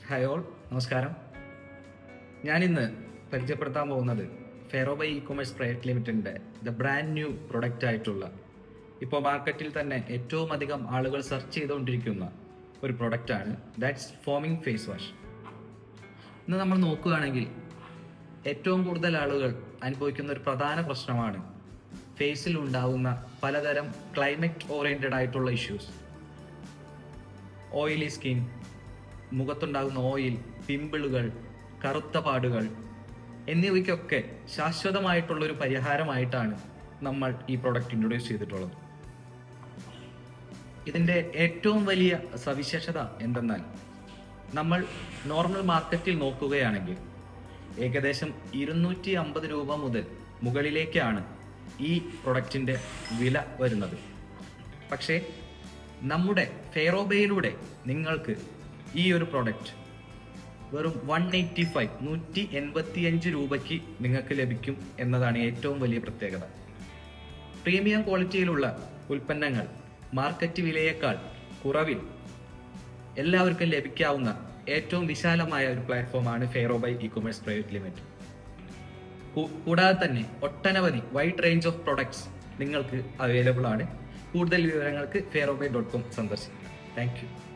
Hi all, നമസ്കാരം. ഞാനിന്ന് പരിചയപ്പെടുത്താൻ പോകുന്നത് ഫെറോബൈ ഇ കൊമേഴ്സ് പ്രൈവറ്റ് ലിമിറ്റഡിൻ്റെ ബ്രാൻഡ് ന്യൂ പ്രൊഡക്റ്റ് ആയിട്ടുള്ള ഇപ്പോൾ മാർക്കറ്റിൽ തന്നെ ഏറ്റവും അധികം ആളുകൾ സെർച്ച് ചെയ്തുകൊണ്ടിരിക്കുന്ന ഒരു പ്രൊഡക്റ്റാണ്. That's foaming face wash. ഇന്ന് നമ്മൾ നോക്കുകയാണെങ്കിൽ ഏറ്റവും കൂടുതൽ ആളുകൾ അനുഭവിക്കുന്ന ഒരു പ്രധാന പ്രശ്നമാണ് ഫേസിൽ ഉണ്ടാകുന്ന പലതരം ക്ലൈമറ്റ് ഓറിയൻറ്റഡ് ആയിട്ടുള്ള ഇഷ്യൂസ്. ഓയിലി സ്കിൻ, മുഖത്തുണ്ടാകുന്ന ഓയിൽ, പിമ്പിളുകൾ, കറുത്ത പാടുകൾ എന്നിവയ്ക്കൊക്കെ ശാശ്വതമായിട്ടുള്ളൊരു പരിഹാരമായിട്ടാണ് നമ്മൾ ഈ പ്രോഡക്റ്റ് ഇൻട്രൊഡ്യൂസ് ചെയ്തിട്ടുള്ളത്. ഇതിൻ്റെ ഏറ്റവും വലിയ സവിശേഷത എന്തെന്നാൽ, നമ്മൾ നോർമൽ മാർക്കറ്റിൽ നോക്കുകയാണെങ്കിൽ ഏകദേശം 250 രൂപ മുതൽ മുകളിലേക്കാണ് ഈ പ്രൊഡക്റ്റിൻ്റെ വില വരുന്നത്. പക്ഷേ നമ്മുടെ ഫെറോബയിലൂടെ നിങ്ങൾക്ക് ഈ ഒരു പ്രോഡക്റ്റ് വെറും 185 രൂപയ്ക്ക് നിങ്ങൾക്ക് ലഭിക്കും എന്നതാണ് ഏറ്റവും വലിയ പ്രത്യേകത. പ്രീമിയം ക്വാളിറ്റിയിലുള്ള ഉൽപ്പന്നങ്ങൾ മാർക്കറ്റ് വിലയേക്കാൾ കുറവിൽ എല്ലാവർക്കും ലഭിക്കാവുന്ന ഏറ്റവും വിശാലമായ ഒരു പ്ലാറ്റ്ഫോമാണ് ഫെറോബൈ ഇ കൊമേഴ്സ് പ്രൈവറ്റ് ലിമിറ്റഡ്. കൂടാതെ തന്നെ ഒട്ടനവധി വൈഡ് റേഞ്ച് ഓഫ് പ്രൊഡക്ട്സ് നിങ്ങൾക്ക് അവൈലബിൾ ആണ്. കൂടുതൽ വിവരങ്ങൾക്ക് ferobai.com സന്ദർശിക്കുക. Thank you.